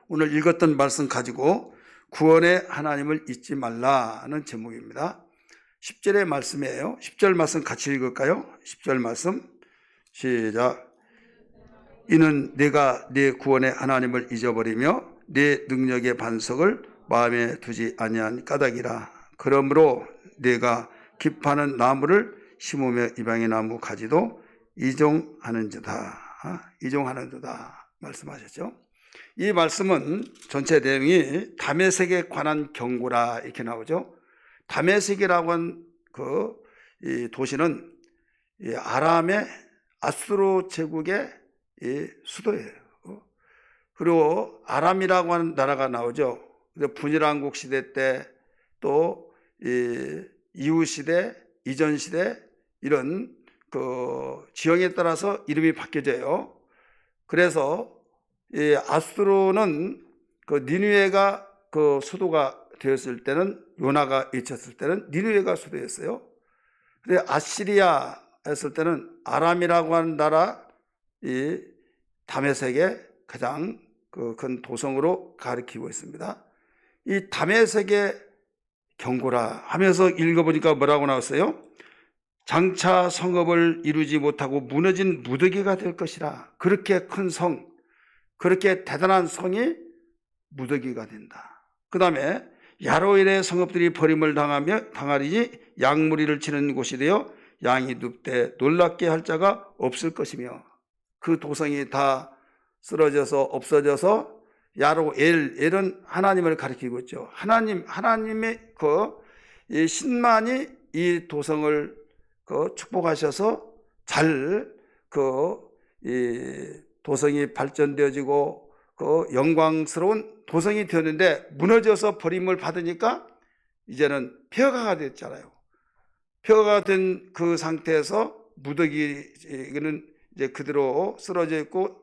오늘 읽었던 말씀 가지고 구원의 하나님을 잊지 말라는 제목입니다. 10절의 말씀이에요. 10절 말씀 같이 읽을까요? 10절 말씀 시작. 이는 내가 네 구원의 하나님을 잊어버리며 네 능력의 반석을 마음에 두지 아니한 까닭이라. 그러므로 내가 기파는 나무를 심으며 이방의 나무 가지도 이종하는도다. 말씀하셨죠. 이 말씀은 전체 내용이 다메섹에 관한 경고라 이렇게 나오죠. 다메섹이라고 한 이 도시는 이 아람의 아수르 제국의 이 수도예요. 그리고 아람이라고 하는 나라가 나오죠. 분열왕국 시대 때 또 이후 시대, 이전 시대 이런 지형에 따라서 이름이 바뀌어져요. 그래서 이 아수르는 니느웨가 수도가 되었을 때는, 요나가 있었을 때는 니느웨가 수도였어요. 근데 아시리아 했을 때는 아람이라고 하는 나라 이 다메섹의 가장 큰 도성으로 가리키고 있습니다. 이 다메섹의 경고라 하면서 읽어보니까 뭐라고 나왔어요? 장차 성읍을 이루지 못하고 무너진 무더기가 될 것이라. 그렇게 큰 성, 그렇게 대단한 성이 무더기가 된다. 그 다음에 야로엘의 성읍들이 버림을 당하리니 양무리를 치는 곳이 되어 양이 눕되 놀랍게 할 자가 없을 것이며, 그 도성이 다 쓰러져서 없어져서 야로엘은 하나님을 가리키고 있죠. 하나님의 이 신만이 이 도성을 축복하셔서 잘 이 도성이 발전되어지고 영광스러운 도성이 되었는데, 무너져서 버림을 받으니까 이제는 폐허가 됐잖아요. 폐허가 된 그 상태에서 무더기는 이제 그대로 쓰러져 있고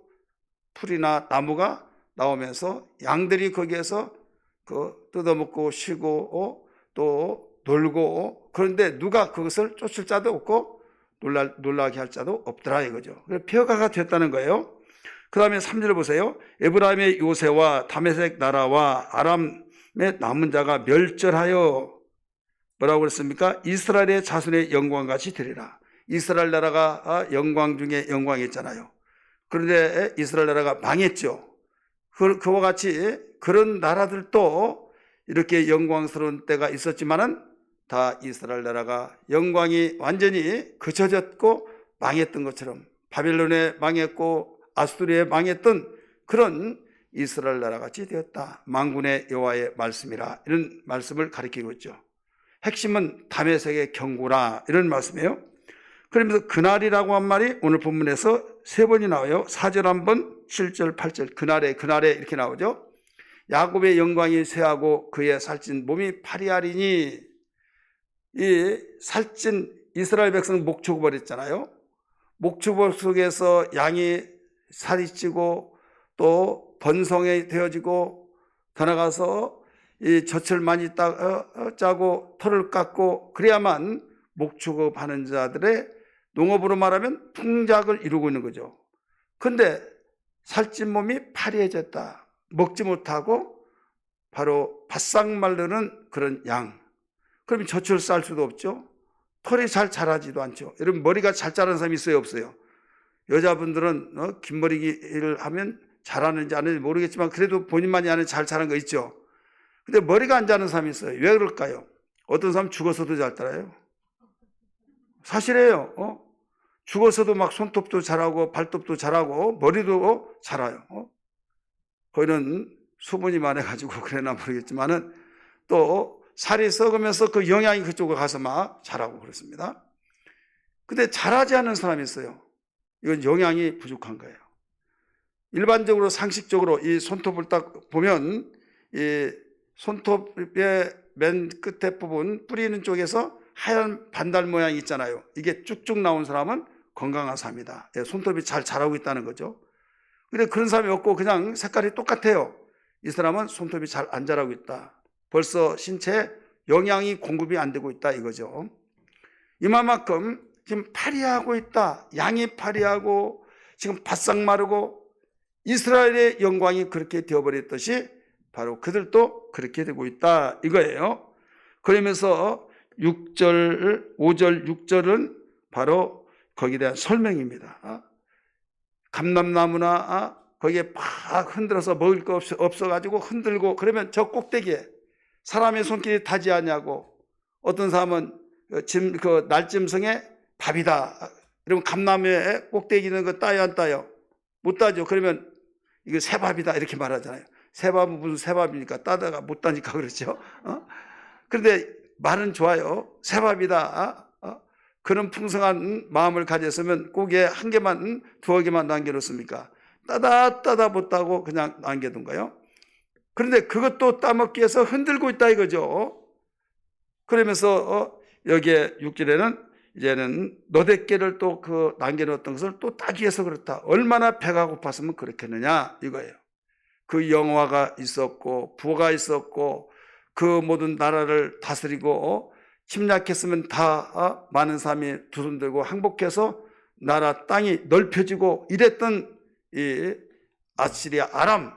풀이나 나무가 나오면서 양들이 거기에서 뜯어먹고 쉬고 또 놀고, 그런데 누가 그것을 쫓을 자도 없고 놀라게 할 자도 없더라 이거죠. 그래서 폐허가 됐다는 거예요. 그 다음에 3절 보세요. 에브라임의 요새와 다메섹 나라와 아람의 남은 자가 멸절하여 뭐라고 그랬습니까? 이스라엘의 자손의 영광같이 되리라. 이스라엘 나라가 영광 중에 영광이었잖아요. 그런데 이스라엘 나라가 망했죠. 그와 같이 그런 나라들도 이렇게 영광스러운 때가 있었지만은 다 이스라엘 나라가 영광이 완전히 그쳐졌고 망했던 것처럼, 바벨론에 망했고 아수르에 망했던 그런 이스라엘 나라 같이 되었다. 만군의 여호와의 말씀이라, 이런 말씀을 가리키고 있죠. 핵심은 다메섹의 경고라, 이런 말씀이에요. 그러면서 그날이라고 한 말이 오늘 본문에서 3번이 나와요. 4절 한 번, 7절, 8절. 그날에 이렇게 나오죠. 야곱의 영광이 쇠하고 그의 살찐 몸이 파리하리니, 이 살찐 이스라엘 백성 목축 버렸잖아요. 목축 속에서 양이 살이 찌고 또 번성이 되어지고, 더 나가서 이 젖을 많이 짜고 털을 깎고 그래야만 목축업하는 자들의, 농업으로 말하면 풍작을 이루고 있는 거죠. 그런데 살찐 몸이 파리해졌다. 먹지 못하고 바로 바싹 마르는 그런 양. 그러면 젖을 쌀 수도 없죠. 털이 잘 자라지도 않죠. 여러분, 머리가 잘 자라는 사람이 있어요, 없어요? 여자분들은 긴 머리를 하면 자라는지 안 하는지 모르겠지만 그래도 본인만이 아는 잘 자란 거 있죠. 근데 머리가 안 자라는 사람이 있어요. 왜 그럴까요? 어떤 사람 죽어서도 잘 자라요. 사실이에요. 죽어서도 막 손톱도 자라고 발톱도 자라고 머리도 자라요. 거기는 수분이 많아가지고 그래나 모르겠지만은 또 살이 썩으면서 그 영양이 그쪽으로 가서 막 자라고 그렇습니다. 근데 자라지 않는 사람이 있어요. 이건 영양이 부족한 거예요. 일반적으로 상식적으로 이 손톱을 딱 보면 이 손톱의 맨 끝에 부분, 뿌리 있는 쪽에서 하얀 반달 모양이 있잖아요. 이게 쭉쭉 나온 사람은 건강한 사람이다. 손톱이 잘 자라고 있다는 거죠. 근데 그런 사람이 없고 그냥 색깔이 똑같아요. 이 사람은 손톱이 잘 안 자라고 있다. 벌써 신체에 영양이 공급이 안 되고 있다 이거죠. 이만큼 지금 파리하고 있다. 양이 파리하고 지금 바싹 마르고 이스라엘의 영광이 그렇게 되어버렸듯이 바로 그들도 그렇게 되고 있다 이거예요. 그러면서 6절, 5절, 6절은 바로 거기에 대한 설명입니다. 감람나무나 거기에 막 흔들어서 먹을 거 없어가지고 흔들고 그러면 저 꼭대기에 사람의 손길이 닿지 않냐고. 어떤 사람은 그 날짐승의 밥이다. 그러면 감나무에 꼭대기 있는 거 따요 안 따요? 못 따죠. 그러면 이거 새밥이다 이렇게 말하잖아요. 새밥은 무슨 새밥입니까? 따다가 못 따니까 그렇죠. 그런데 말은 좋아요. 새밥이다. 그런 풍성한 마음을 가졌으면 꼭에 한 개만, 두어 개만 남겨놓습니까? 따다 못 따고 그냥 남겨둔 거예요. 그런데 그것도 따먹기 위해서 흔들고 있다 이거죠. 그러면서 여기에 6절에는 이제는 너댓 개를 또 그 남겨놓았던 것을 또 따기 위해서 그렇다. 얼마나 배가 고팠으면 그렇겠느냐 이거예요. 그 영화가 있었고 부가 있었고 그 모든 나라를 다스리고 침략했으면 다 많은 사람이 두 손 들고 항복해서 나라 땅이 넓혀지고 이랬던 이 아시리아 아람,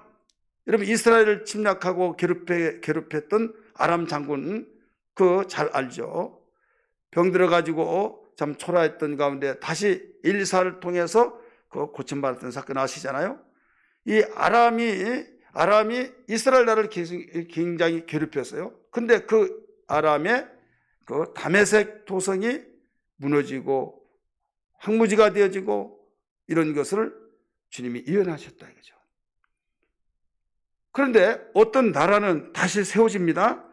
여러분 이스라엘을 침략하고 괴롭혔던 아람 장군 그 잘 알죠. 병들어 가지고 참 초라했던 가운데 다시 일사를 통해서 그 고침받았던 사건 아시잖아요. 이 아람이 이스라엘 나라를 굉장히 괴롭혔어요. 근데 그 아람의 그 다메섹 도성이 무너지고 황무지가 되어지고 이런 것을 주님이 예언하셨다 이거죠. 그런데 어떤 나라는 다시 세워집니다.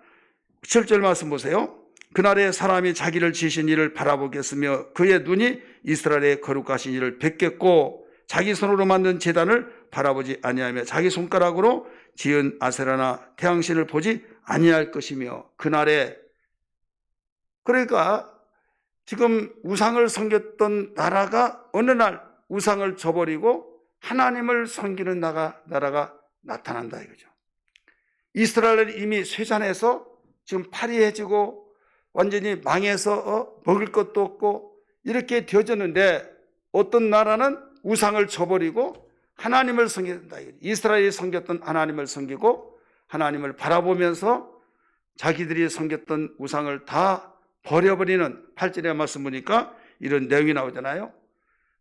7절 말씀 보세요. 그날에 사람이 자기를 지으신 이를 바라보겠으며 그의 눈이 이스라엘의 거룩하신 이를 뵙겠고 자기 손으로 만든 제단을 바라보지 아니하며 자기 손가락으로 지은 아세라나 태양신을 보지 아니할 것이며 그날에, 그러니까 지금 우상을 섬겼던 나라가 어느 날 우상을 저버리고 하나님을 섬기는 나라가 나타난다 이거죠. 이스라엘은 이미 쇠잔해서 지금 파리해지고 완전히 망해서 먹을 것도 없고 이렇게 되어졌는데 어떤 나라는 우상을 저버리고 하나님을 섬긴다. 이스라엘이 섬겼던 하나님을 섬기고 하나님을 바라보면서 자기들이 섬겼던 우상을 다 버려버리는 8절의 말씀 보니까 이런 내용이 나오잖아요.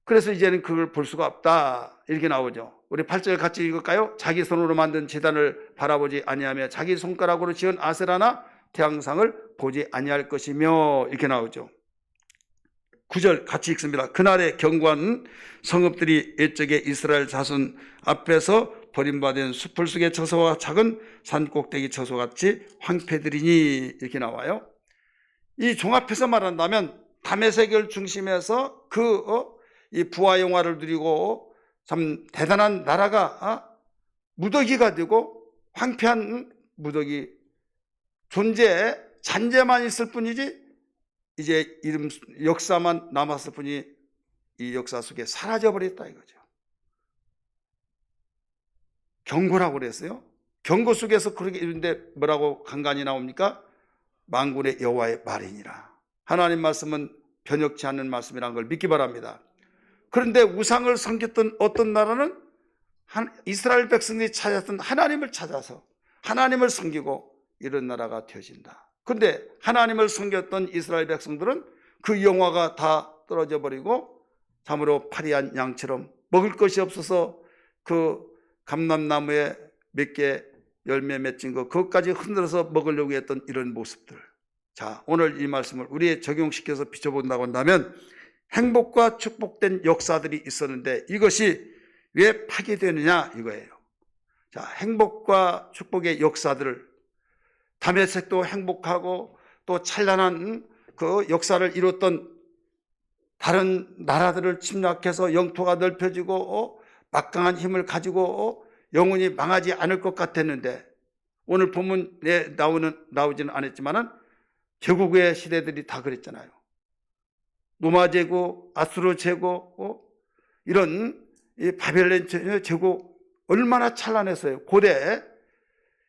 그래서 이제는 그걸 볼 수가 없다 이렇게 나오죠. 우리 8절 같이 읽을까요? 자기 손으로 만든 제단을 바라보지 아니하며 자기 손가락으로 지은 아세라나 태양상을 보지 아니할 것이며 이렇게 나오죠. 9절 같이 읽습니다. 그날의 견고한 성읍들이 옛적에 이스라엘 자손 앞에서 버림받은 수풀 속의 처소와 작은 산 꼭대기 처소같이 황폐들이니 이렇게 나와요. 이 종합해서 말한다면 다메섹을 중심해서 이 부와 영화를 누리고 참 대단한 나라가 무더기가 되고 황폐한 무더기 존재에 잔재만 있을 뿐이지 이제 이름 역사만 남았을 뿐이 이 역사 속에 사라져버렸다 이거죠. 경고라고 그랬어요. 경고 속에서 그렇게 이런데 뭐라고 간간히 나옵니까? 만군의 여호와의 말이니라. 하나님 말씀은 변혁치 않는 말씀이라는 걸 믿기 바랍니다. 그런데 우상을 섬겼던 어떤 나라는 이스라엘 백성들이 찾았던 하나님을 찾아서 하나님을 섬기고 이런 나라가 되어진다. 그런데 하나님을 섬겼던 이스라엘 백성들은 그 영화가 다 떨어져 버리고 참으로 파리한 양처럼 먹을 것이 없어서 그 감람나무에 몇 개 열매 맺힌 거 그것까지 흔들어서 먹으려고 했던 이런 모습들. 자, 오늘 이 말씀을 우리에 적용시켜서 비춰본다고 한다면 행복과 축복된 역사들이 있었는데 이것이 왜 파괴되느냐 이거예요. 자, 행복과 축복의 역사들을 다메섹도 행복하고 또 찬란한 그 역사를 이뤘던 다른 나라들을 침략해서 영토가 넓혀지고 막강한 힘을 가지고 영원히 망하지 않을 것 같았는데 오늘 본문에 나오지는 않았지만은 제국의 시대들이 다 그랬잖아요. 로마 제국, 아수르 제국, 이런 이 바벨론 제국 얼마나 찬란했어요. 고대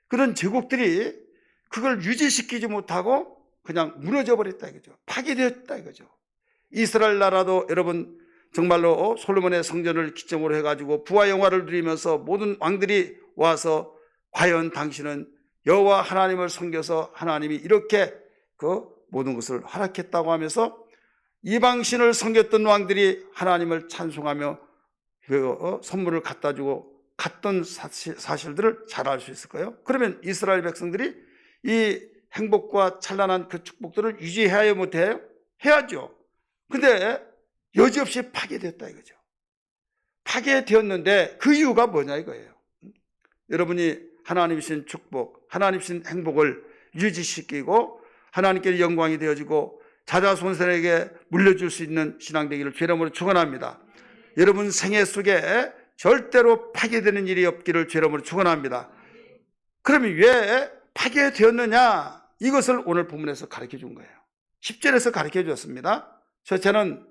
그런 제국들이 그걸 유지시키지 못하고 그냥 무너져 버렸다 이거죠. 파괴되었다 이거죠. 이스라엘 나라도 여러분 정말로 솔로몬의 성전을 기점으로 해가지고 부와 영화를 누리면서 모든 왕들이 와서 과연 당신은 여호와 하나님을 섬겨서 하나님이 이렇게 그 모든 것을 허락했다고 하면서 이방신을 섬겼던 왕들이 하나님을 찬송하며 그 선물을 갖다 주고 갔던 사실들을 잘 알 수 있을 거예요. 그러면 이스라엘 백성들이 이 행복과 찬란한 그 축복들을 유지해야 못해요? 해야죠. 근데 여지없이 파괴됐다 이거죠. 파괴되었는데 그 이유가 뭐냐 이거예요. 여러분이 하나님이신 축복, 하나님이신 행복을 유지시키고 하나님께 영광이 되어지고 자자손손에게 물려줄 수 있는 신앙 되기를 주의 이름으로 축원합니다. 여러분 생애 속에 절대로 파괴되는 일이 없기를 주의 이름으로 축원합니다. 그러면 왜 파괴되었느냐? 이것을 오늘 본문에서 가르쳐 준 거예요. 10절에서 가르쳐 주었습니다. 첫째는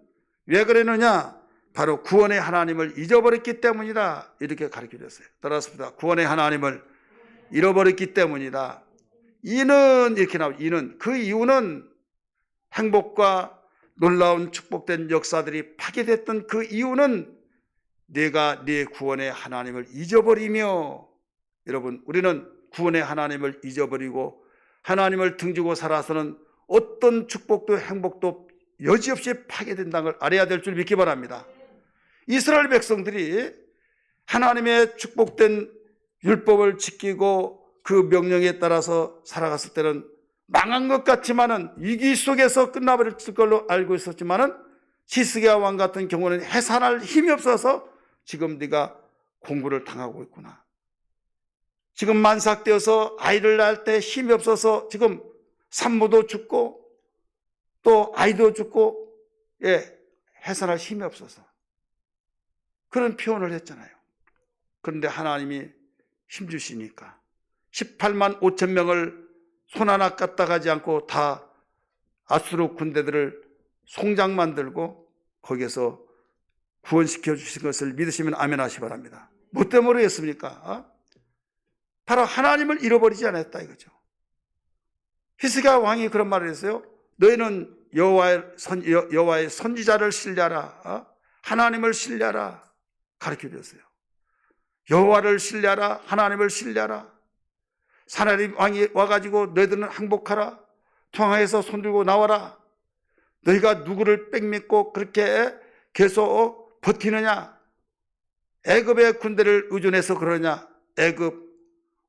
왜 그랬느냐? 바로 구원의 하나님을 잊어버렸기 때문이다. 이렇게 가르쳐 줬어요. 따라서 구원의 하나님을 잃어버렸기 때문이다. 이는 이렇게 나오죠. 이는 그 이유는 행복과 놀라운 축복된 역사들이 파괴됐던 그 이유는 내가 네 구원의 하나님을 잊어버리며, 여러분 우리는 구원의 하나님을 잊어버리고 하나님을 등지고 살아서는 어떤 축복도 행복도 여지없이 파괴된다는 걸 알아야 될 줄 믿기 바랍니다. 이스라엘 백성들이 하나님의 축복된 율법을 지키고 그 명령에 따라서 살아갔을 때는 망한 것 같지만은 위기 속에서 끝나버렸을 걸로 알고 있었지만은 히스기야 왕 같은 경우는 해산할 힘이 없어서 지금 네가 공부를 당하고 있구나. 지금 만삭되어서 아이를 낳을 때 힘이 없어서 지금 산모도 죽고 또 아이도 죽고 해산할 힘이 없어서 그런 표현을 했잖아요. 그런데 하나님이 힘주시니까 18만 5천 명을 손 하나 까딱 하지 않고 다 아수르 군대들을 송장 만들고 거기에서 구원시켜 주신 것을 믿으시면 아멘 하시 바랍니다. 뭐 때문에 그랬습니까? 바로 하나님을 잃어버리지 않았다 이거죠. 히스기야 왕이 그런 말을 했어요. 너희는 여호와의 선지자를 신뢰하라. 하나님을 신뢰하라. 가르쳐 줬어요. 여호와를 신뢰하라. 하나님을 신뢰하라. 사나리 왕이 와가지고 너희들은 항복하라. 통화해서 손들고 나와라. 너희가 누구를 빽믿고 그렇게 계속 버티느냐? 애굽의 군대를 의존해서 그러냐? 애굽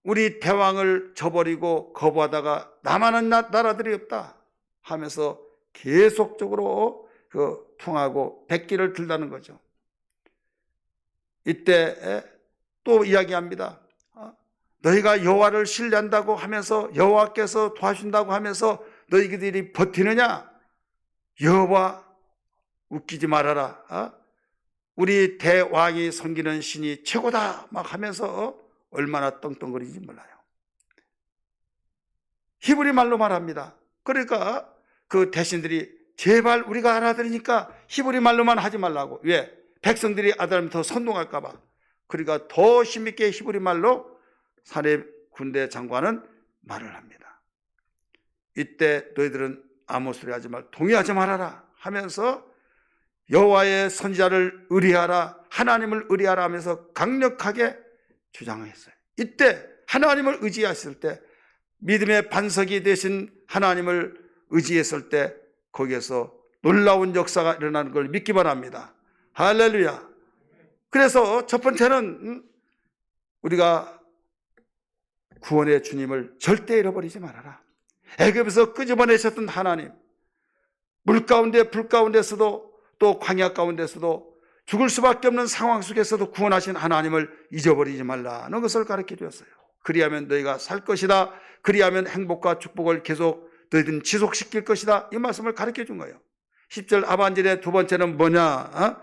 우리 대왕을 저버리고 거부하다가 남아는 나라들이 없다 하면서 계속적으로 그 통하고 백기를 들다는 거죠. 이때 또 이야기합니다. 너희가 여호와를 신뢰한다고 하면서 여호와께서 도와준다고 하면서 너희들이 버티느냐? 여호와 웃기지 말아라. 우리 대왕이 섬기는 신이 최고다 막 하면서 얼마나 떵떵거리지 몰라요. 히브리 말로 말합니다. 그러니까 그 대신들이 제발 우리가 알아들으니까 히브리 말로만 하지 말라고. 왜? 백성들이 아들하면 더 선동할까 봐. 그러니까 더 힘있게 히브리 말로 사내 군대 장관은 말을 합니다. 이때 너희들은 아무 소리 하지 말, 동의하지 말아라 하면서 여호와의 선지자를 의뢰하라, 하나님을 의뢰하라 하면서 강력하게 주장했어요. 이때 하나님을 의지했을 때, 믿음의 반석이 되신 하나님을 의지했을 때 거기에서 놀라운 역사가 일어나는 걸 믿기 바랍니다. 할렐루야. 그래서 첫 번째는 우리가 구원의 주님을 절대 잃어버리지 말아라. 애굽에서 끄집어내셨던 하나님, 물 가운데 불 가운데서도 또 광야 가운데서도 죽을 수밖에 없는 상황 속에서도 구원하신 하나님을 잊어버리지 말라는 것을 가르쳐 주었어요. 그리하면 너희가 살 것이다. 그리하면 행복과 축복을 계속 너희들은 지속시킬 것이다. 이 말씀을 가르쳐 준 거예요. 10절 하반절의 두 번째는 뭐냐?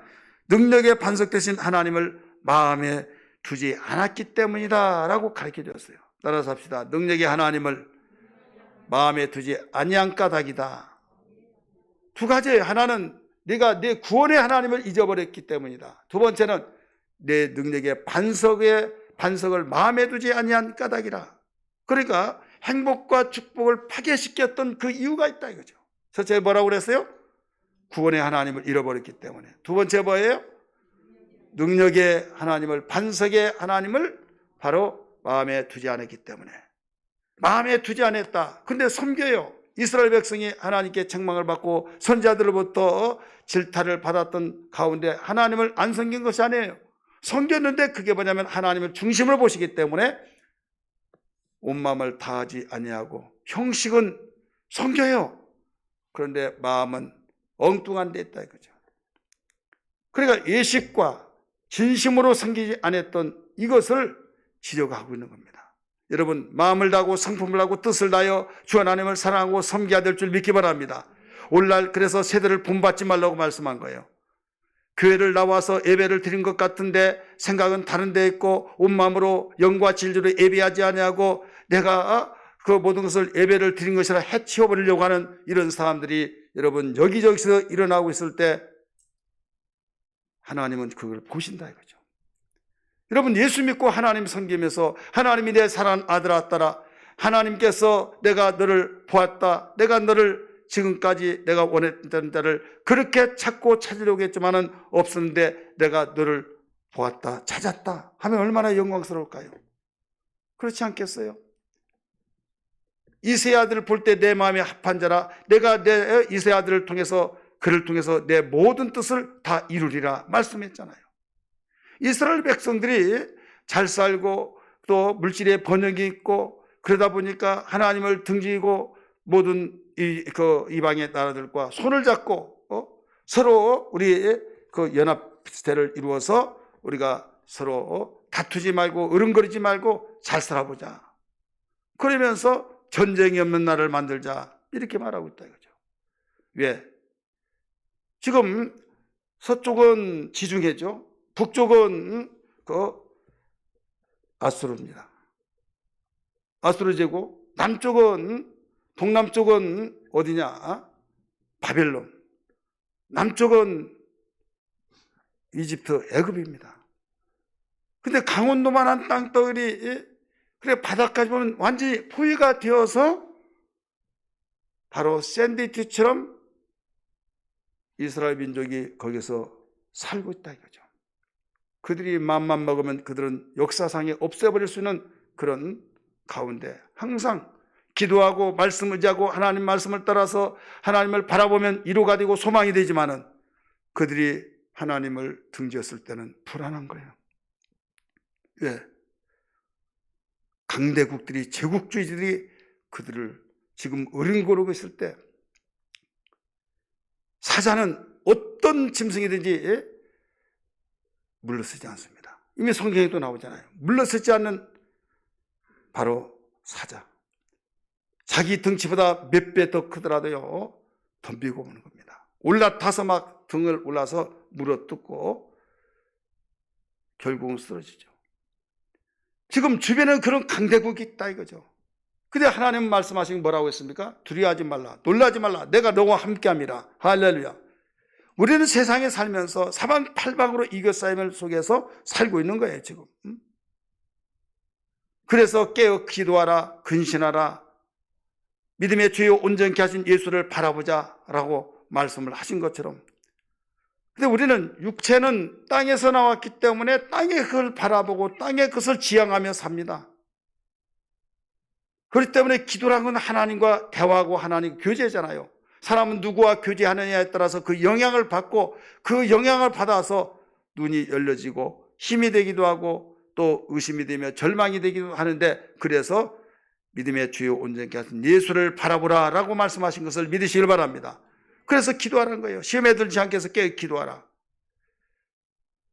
능력의 반석 되신 하나님을 마음에 두지 않았기 때문이다 라고 가르쳐 주었어요. 따라서 합시다. 능력의 하나님을 마음에 두지 아니한 까닭이다. 두 가지예요. 하나는 네가 내 구원의 하나님을 잊어버렸기 때문이다. 두 번째는 내 능력의 반석을 마음에 두지 아니한 까닭이라. 그러니까 행복과 축복을 파괴시켰던 그 이유가 있다 이거죠. 첫째 뭐라고 그랬어요? 구원의 하나님을 잃어버렸기 때문에. 두 번째 뭐예요? 능력의 하나님을, 반석의 하나님을 바로 마음에 두지 않았기 때문에. 마음에 두지 않았다. 근데 섬겨요. 이스라엘 백성이 하나님께 책망을 받고 선지자들로부터 질타를 받았던 가운데 하나님을 안 섬긴 것이 아니에요. 섬겼는데 그게 뭐냐면 하나님을 중심으로 보시기 때문에 온 마음을 다하지 아니하고 형식은 섬겨요. 그런데 마음은 엉뚱한 데 있다 이거죠. 그러니까 예식과 진심으로 섬기지 않았던 이것을 지적하고 있는 겁니다. 여러분, 마음을 다하고 성품을 다하고 뜻을 다하여 주 하나님을 사랑하고 섬겨야 될 줄 믿기 바랍니다. 오늘날 그래서 세대를 본받지 말라고 말씀한 거예요. 교회를 나와서 예배를 드린 것 같은데 생각은 다른 데 있고 온 마음으로 영과 진리로 예배하지 아니하고 내가 그 모든 것을 예배를 드린 것이라 해치워버리려고 하는 이런 사람들이 여러분 여기저기서 일어나고 있을 때 하나님은 그걸 보신다 이거죠. 여러분, 예수 믿고 하나님 섬기면서 하나님이 내 사랑하는 아들아 딸아, 하나님께서 내가 너를 보았다, 내가 너를 지금까지 내가 원했던 자를 그렇게 찾고 찾으려고 했지만은 없었는데 내가 너를 보았다, 찾았다 하면 얼마나 영광스러울까요? 그렇지 않겠어요? 이세 아들을 볼 때 내 마음에 합한 자라, 내가 내 이세 아들을 통해서 그를 통해서 내 모든 뜻을 다 이루리라 말씀했잖아요. 이스라엘 백성들이 잘 살고 또 물질의 번영이 있고 그러다 보니까 하나님을 등지고 모든 이방의 나라들과 손을 잡고 서로 우리 그 연합세를 이루어서 우리가 서로 다투지 말고 으름거리지 말고 잘 살아보자. 그러면서 전쟁이 없는 나라를 만들자 이렇게 말하고 있다 이거죠. 왜? 지금 서쪽은 지중해죠. 북쪽은 그 아수르입니다. 아수르 제국. 남쪽은 동남쪽은 어디냐? 바벨론. 남쪽은 이집트, 애굽입니다. 근데 강원도만한 땅덩어리, 그래 바닥까지 보면 완전히 포위가 되어서 바로 샌드위치처럼 이스라엘 민족이 거기서 살고 있다 이거죠. 그들이 마음만 먹으면 그들은 역사상에 없애버릴 수 있는 그런 가운데 항상 기도하고 말씀 의지하고 하나님 말씀을 따라서 하나님을 바라보면 위로가 되고 소망이 되지만은 그들이 하나님을 등지었을 때는 불안한 거예요. 왜? 강대국들이, 제국주의들이 그들을 지금 어른거리고 있을 때 사자는 어떤 짐승이든지 물러서지 않습니다. 이미 성경에도 나오잖아요. 물러서지 않는 바로 사자. 자기 등치보다 몇 배 더 크더라도요 덤비고 오는 겁니다. 올라타서 막 등을 올라서 물어뜯고 결국은 쓰러지죠. 지금 주변에 그런 강대국이 있다 이거죠. 근데 하나님 말씀하신 뭐라고 했습니까? 두려워하지 말라, 놀라지 말라, 내가 너와 함께함이라. 할렐루야. 우리는 세상에 살면서 사방팔방으로 이겨싸임 속에서 살고 있는 거예요 지금. 그래서 깨어 기도하라, 근신하라, 믿음의 주요 온전케 하신 예수를 바라보자 라고 말씀을 하신 것처럼. 근데 우리는 육체는 땅에서 나왔기 때문에 땅의 그걸 바라보고 땅의 것을 지향하며 삽니다. 그렇기 때문에 기도란 건 하나님과 대화하고 하나님 교제잖아요. 사람은 누구와 교제하느냐에 따라서 그 영향을 받고 그 영향을 받아서 눈이 열려지고 힘이 되기도 하고 또 의심이 되며 절망이 되기도 하는데, 그래서 믿음의 주요 온전케 하신 예수를 바라보라 라고 말씀하신 것을 믿으시길 바랍니다. 그래서 기도하라는 거예요. 시험에 들지 않게 해서 깨어 기도하라.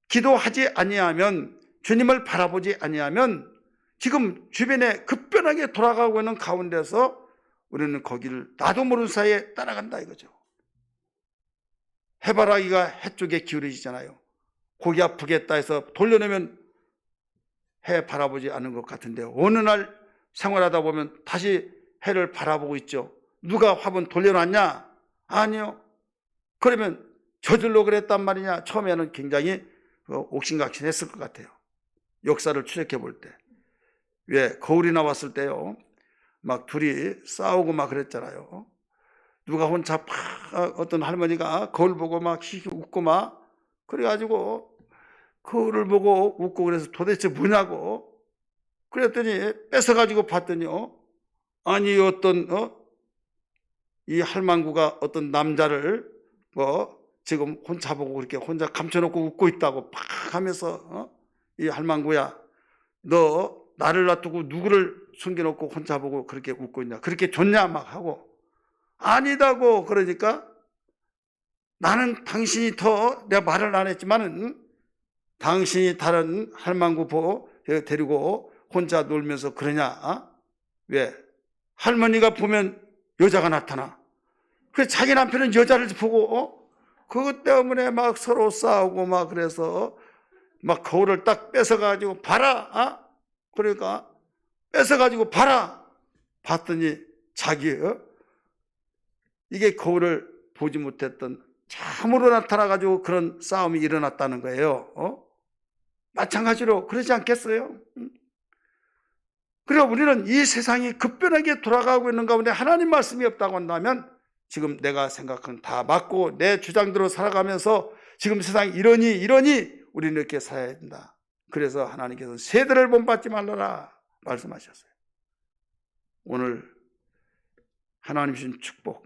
기도하지 아니하면, 주님을 바라보지 아니하면 지금 주변에 급변하게 돌아가고 있는 가운데서 우리는 거기를 나도 모르는 사이에 따라간다 이거죠. 해바라기가 해쪽에 기울어지잖아요. 고기 아프겠다 해서 돌려놓으면 해 바라보지 않는 것 같은데 어느 날 생활하다 보면 다시 해를 바라보고 있죠. 누가 화분 돌려놨냐? 아니요. 그러면 저절로 그랬단 말이냐? 처음에는 굉장히 옥신각신했을 것 같아요. 역사를 추적해 볼 때. 왜? 거울이 나왔을 때요 막 둘이 싸우고 막 그랬잖아요. 누가 혼자 어떤 할머니가 거울 보고 막 히히 웃고 막 그래가지고 거울을 보고 웃고 그래서 도대체 뭐냐고 그랬더니 뺏어가지고 봤더니요. 아니 어떤 이 할망구가 어떤 남자를 지금 혼자 보고 그렇게 혼자 감춰놓고 웃고 있다고 팍 하면서 이 할망구야 너 나를 놔두고 누구를 숨겨놓고 혼자 보고 그렇게 웃고 있냐 그렇게 좋냐 막 하고 아니다고 그러니까 나는 당신이 더 내가 말을 안 했지만은 당신이 다른 할망구 데리고 혼자 놀면서 그러냐 왜 할머니가 보면 여자가 나타나 그래서 자기 남편은 여자를 보고 그것 때문에 막 서로 싸우고 막 그래서 막 거울을 딱 뺏어가지고 봐라 그러니까 뺏어가지고 봐라 봤더니 자기 이게 거울을 보지 못했던 참으로 나타나가지고 그런 싸움이 일어났다는 거예요. 마찬가지로 그러지 않겠어요? 그리고 우리는 이 세상이 급변하게 돌아가고 있는 가운데 하나님 말씀이 없다고 한다면 지금 내가 생각한 다 맞고 내 주장대로 살아가면서 지금 세상이 이러니 우리는 이렇게 살아야 된다. 그래서 하나님께서 세대를 본받지 말라라 말씀하셨어요. 오늘 하나님 주신 축복,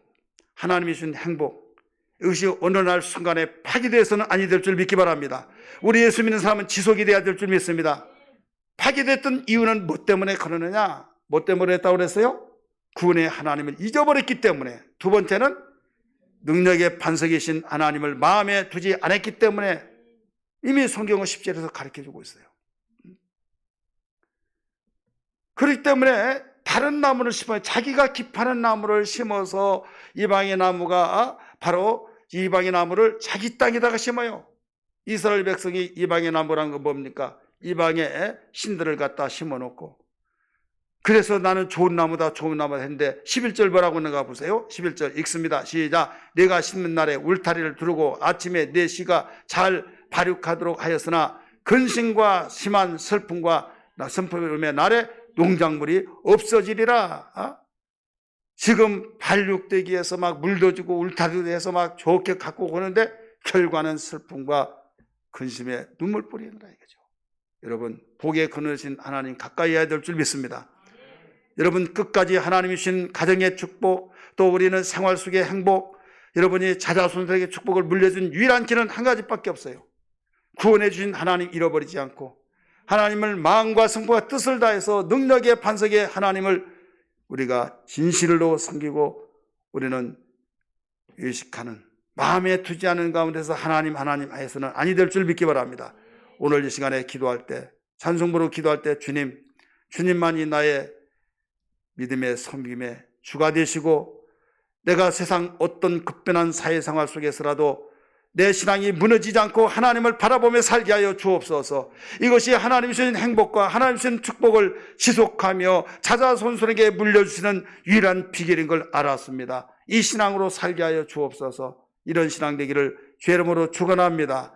하나님이 주신 행복 이것이 어느 날 순간에 파기돼서는 아니 될 줄 믿기 바랍니다. 우리 예수 믿는 사람은 지속이 돼야 될 줄 믿습니다. 파기됐던 이유는 뭐 때문에 그러느냐? 뭐 때문에 했다고 그랬어요? 구원의 하나님을 잊어버렸기 때문에. 두 번째는 능력의 반석이신 하나님을 마음에 두지 않았기 때문에 이미 성경은 10절에서 가르쳐주고 있어요. 그렇기 때문에 다른 나무를 심어요. 자기가 기파는 나무를 심어서 이방의 나무가 바로 이방의 나무를 자기 땅에다가 심어요. 이스라엘 백성이 이방의 나무란 건 뭡니까? 이방의 신들을 갖다 심어놓고 그래서 나는 좋은 나무다 했는데 11절 뭐라고 있는가 보세요. 11절 읽습니다. 시작. 내가 심는 날에 울타리를 두르고 아침에 내 씨가 잘 발육하도록 하였으나 근심과 심한 슬픔과 슬픔의 날에 농작물이 없어지리라. 지금 발육되기 위해서 막 물도 주고 울타리도 해서 막 좋게 갖고 오는데 결과는 슬픔과 근심에 눈물 뿌리느라 이거죠. 여러분 복에 거느신 하나님 가까이 해야 될 줄 믿습니다. 여러분 끝까지 하나님이 주신 가정의 축복 또 우리는 생활 속의 행복 여러분이 자자손손에게 축복을 물려준 유일한 길은 한 가지밖에 없어요. 구원해 주신 하나님 잃어버리지 않고 하나님을 마음과 성품과 뜻을 다해서 능력의 반석의 하나님을 우리가 진실로 섬기고 우리는 의식하는 마음에 두지 않은 가운데서 하나님 하에서는 아니 될 줄 믿기 바랍니다. 오늘 이 시간에 기도할 때 찬송부로 기도할 때 주님만이 나의 믿음의 섬김의 주가 되시고 내가 세상 어떤 급변한 사회생활 속에서라도 내 신앙이 무너지지 않고 하나님을 바라보며 살게 하여 주옵소서. 이것이 하나님이 주신 행복과 하나님이 주신 축복을 지속하며 자자손손에게 물려주시는 유일한 비결인 걸 알았습니다. 이 신앙으로 살게 하여 주옵소서. 이런 신앙 되기를 주의 이름으로 축원합니다.